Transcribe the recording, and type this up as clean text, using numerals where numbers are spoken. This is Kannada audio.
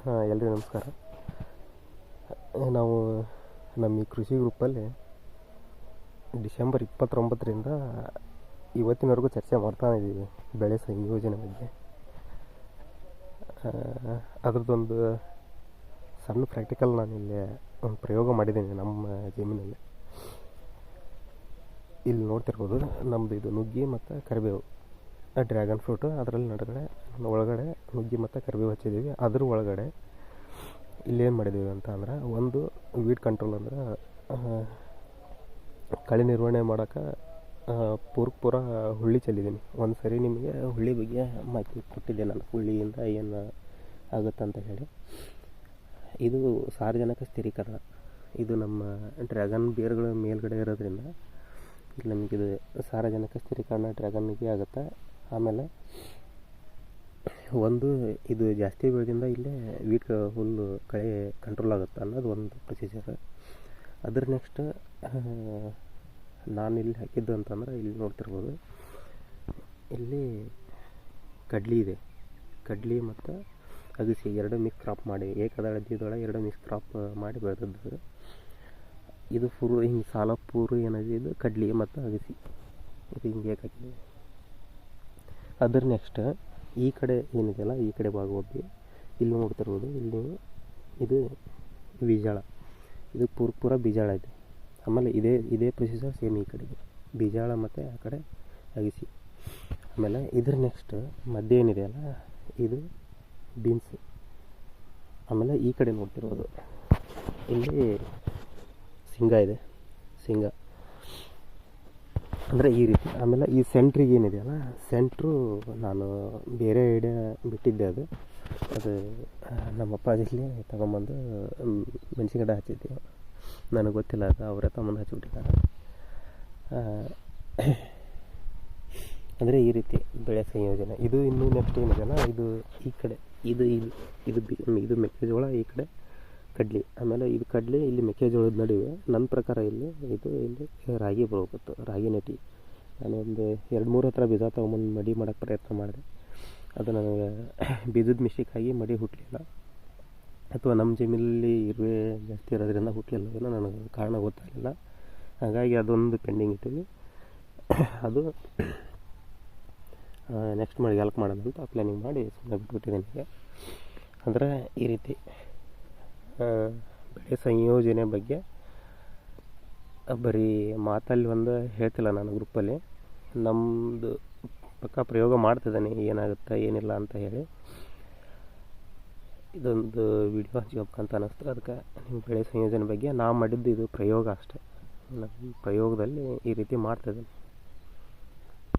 ಎಲ್ರಿಗೂ ನಮಸ್ಕಾರ. ನಾವು ನಮ್ಮ ಈ ಕೃಷಿ ಗ್ರೂಪಲ್ಲಿ ಡಿಸೆಂಬರ್ 29ರಿಂದ ಇವತ್ತಿನವರೆಗೂ ಚರ್ಚೆ ಮಾಡ್ತಾ ಇದ್ದೀವಿ ಬೆಳೆ ಸಂಯೋಜನೆ ಬಗ್ಗೆ. ಅದರದ್ದೊಂದು ಸಣ್ಣ ಪ್ರಾಕ್ಟಿಕಲ್ ನಾನಿಲ್ಲಿ ಒಂದು ಪ್ರಯೋಗ ಮಾಡಿದ್ದೀನಿ ನಮ್ಮ ಜಮೀನಲ್ಲಿ. ಇಲ್ಲಿ ನೋಡ್ತಿರ್ಬೋದು, ನಮ್ಮದು ಇದು ನುಗ್ಗಿ ಮತ್ತು ಕರಿಬೇವು, ಡ್ರ್ಯಾಗನ್ ಫ್ರೂಟು. ಅದರಲ್ಲಿ ಒಳಗಡೆ ನುಗ್ಗಿ ಮತ್ತು ಕರಿಬೇವು ಹಚ್ಚಿದ್ದೀವಿ. ಅದ್ರ ಒಳಗಡೆ ಇಲ್ಲೇನು ಮಾಡಿದ್ದೀವಿ ಅಂತ ಅಂದ್ರೆ, ಒಂದು ವೀಡ್ ಕಂಟ್ರೋಲ್ ಅಂದ್ರೆ ಕಳೆ ನಿರ್ವಹಣೆ ಮಾಡೋಕೆ ಪೂರ ಹುಳ್ಳಿ ಚೆಲ್ಲಿದ್ದೀನಿ. ಒಂದು ಸರಿ ನಿಮಗೆ ಹುಳ್ಳಿ ಬಗ್ಗೆ ಮಾಹಿತಿ ಕೊಟ್ಟಿದ್ದೆ ನಾನು, ಹುಳ್ಳಿಯಿಂದ ಏನು ಆಗುತ್ತಂತ ಹೇಳಿ. ಇದು ಸಾರಜನಕ ಸ್ಥಿರೀಕರಣ. ಇದು ನಮ್ಮ ಡ್ರ್ಯಾಗನ್ ಬೇರುಗಳ ಮೇಲ್ಗಡೆ ಇರೋದ್ರಿಂದ ಇಲ್ಲಿ ನಮಗಿದು ಸಾರಜನಕ ಸ್ಥಿರೀಕರಣ ಡ್ರ್ಯಾಗನ್ನಿಗೆ ಆಗುತ್ತೆ. ಆಮೇಲೆ ಒಂದು ಇದು ಜಾಸ್ತಿ ಬೆಳೆದಿಂದ ಇಲ್ಲೇ ವೀಟ್ ಹುಲ್ಲು ಕಳೆ ಕಂಟ್ರೋಲ್ ಆಗುತ್ತೆ ಅನ್ನೋದು ಒಂದು ಪ್ರೊಸೀಜರ್. ಅದ್ರ ನೆಕ್ಸ್ಟ್ ನಾನು ಇಲ್ಲಿ ಹಾಕಿದ್ದು ಅಂತಂದ್ರೆ, ಇಲ್ಲಿ ನೋಡ್ತಿರ್ಬೋದು, ಇಲ್ಲಿ ಕಡ್ಲಿ ಇದೆ. ಕಡ್ಲಿ ಮತ್ತು ಅಗಸಿ ಎರಡು ಮಿಕ್ಸ್ ಕ್ರಾಪ್ ಮಾಡಿ, ಏಕದಳದೊಳಗೆ ಎರಡು ಮಿಕ್ಸ್ ಕ್ರಾಪ್ ಮಾಡಿ ಬೆಳೆದದ್ದು. ಇದು ಫುಲ್ ಹಿಂಗೆ ಸಾಲ ಪೂರು ಏನಿದೆ, ಇದು ಕಡ್ಲಿ ಮತ್ತು ಅಗಸಿ ಇದು ಹಿಂಗೆ ಹಾಕಿದ್ದೀವಿ. ಅದ್ರ ನೆಕ್ಸ್ಟ್ ಈ ಕಡೆ ಏನಿದೆಯಲ್ಲ, ಈ ಕಡೆ ಭಾಗ ಹೋಗಿ ಇಲ್ಲಿ ನೋಡ್ತಿರ್ಬೋದು, ಇಲ್ಲಿ ಇದು ಬೀಜಾಳ. ಇದು ಪೂರ ಬೀಜಾಳ ಇದೆ. ಆಮೇಲೆ ಇದೇ ಪ್ರೊಸೀಜರ್ ಸೇಮ್ ಈ ಕಡೆಗೆ ಬೀಜಾಳ ಮತ್ತು ಆ ಕಡೆ ಅಗಸಿ. ಆಮೇಲೆ ಇದ್ರ ನೆಕ್ಸ್ಟ್ ಮಧ್ಯೆ ಏನಿದೆಯಲ್ಲ, ಇದು ಬೀನ್ಸ್. ಆಮೇಲೆ ಈ ಕಡೆ ನೋಡ್ತಿರ್ಬೋದು, ಇಲ್ಲಿ ಶೇಂಗಾ ಇದೆ, ಶೇಂಗಾ ಅಂದರೆ ಈ ರೀತಿ. ಆಮೇಲೆ ಈ ಸೆಂಟ್ರಿಗೆ ಏನಿದೆಯಲ್ಲ, ಸೆಂಟ್ರು ನಾನು ಬೇರೆ ಐಡಿಯಾ ಬಿಟ್ಟಿದ್ದೆ. ಅದು ನಮ್ಮ ಅಪ್ಪಾಜಿಲ್ಲಿ ತಗೊಂಬಂದು ಮೆಣಸಿನ ಗಿಡ ಹಚ್ಚಿದ್ದೆ. ನನಗೆ ಗೊತ್ತಿಲ್ಲ, ಅದು ಅವರೇ ತಗೊಂಬಂದು ಹಚ್ಚಿಬಿಟ್ಟಿದ್ದಾರೆ. ಅಂದರೆ ಈ ರೀತಿ ಬೆಳೆ ಸಂಯೋಜನೆ. ಇದು ಇನ್ನೂ ನೆಕ್ಸ್ಟ್ ಏನಿದೆಯಲ್ಲ, ಇದು ಈ ಕಡೆ ಇದು ಮೆಕ್ಕೆಜೋಳ, ಈ ಕಡೆ ಕಡ್ಲಿ. ಆಮೇಲೆ ಇದು ಕಡ್ಲಿ, ಇಲ್ಲಿ ಮೆಕ್ಕೆಜೋಳದ ನಡುವೆ ನನ್ನ ಪ್ರಕಾರ ಇಲ್ಲಿ ರಾಗಿ ಬರಬೇಕಿತ್ತು, ರಾಗಿ ನೆಟ್ಟಿ. ನಾನು ಒಂದು 2-3 ಹತ್ರ ಬೀಜ ತೊಗೊಂಬಂದು ಮಡಿ ಮಾಡೋಕ್ಕೆ ಪ್ರಯತ್ನ ಮಾಡಿದೆ. ಅದು ನನಗೆ ಬೀಜದ ಮಿಸ್ಟೇಕಾಗಿ ಮಡಿ ಹುಟ್ಟಲಿಲ್ಲ, ಅಥವಾ ನಮ್ಮ ಜಮೀನಲ್ಲಿ ಇರುವೆ ಜಾಸ್ತಿ ಇರೋದ್ರಿಂದ ಹುಟ್ಟಲಿಲ್ಲ, ಏನೋ ನನಗೆ ಕಾರಣ ಗೊತ್ತಾಗಲಿಲ್ಲ. ಹಾಗಾಗಿ ಅದೊಂದು ಪೆಂಡಿಂಗ್ ಇಟ್ಟಿವಿ. ಅದು ನೆಕ್ಸ್ಟ್ ಮಳೆಗಾಲಕ್ಕೆ ಮಾಡೋಣ ಅಂತ ಪ್ಲ್ಯಾನಿಂಗ್ ಮಾಡಿ ಸುಮ್ಮನೆ ಬಿಟ್ಬಿಟ್ಟಿದ್ದೀನಿ ಈಗ. ಅಂದರೆ ಈ ರೀತಿ ಬೆಳೆ ಸಂಯೋಜನೆ ಬಗ್ಗೆ ಬರೀ ಮಾತಲ್ಲಿ ಒಂದು ಹೇಳ್ತಿಲ್ಲ ನಾನು ಗ್ರೂಪಲ್ಲಿ. ನಮ್ಮದು ಪಕ್ಕ ಪ್ರಯೋಗ ಮಾಡ್ತಿದ್ದಾನೆ, ಏನಾಗುತ್ತೆ ಏನಿಲ್ಲ ಅಂತ ಹೇಳಿ. ಇದೊಂದು ವಿಡಿಯೋ ಹಚ್ಕೋಬೇಕಂತ ಅನ್ನಿಸ್ತು. ಅದಕ್ಕೆ ನಿಮ್ಮ ಬೆಳೆ ಸಂಯೋಜನೆ ಬಗ್ಗೆ ನಾ ಮಾಡಿದ್ದು ಇದು ಪ್ರಯೋಗ ಅಷ್ಟೇ. ನಮ್ಮ ಪ್ರಯೋಗದಲ್ಲಿ ಈ ರೀತಿ ಮಾಡ್ತಿದ್ದೇನೆ.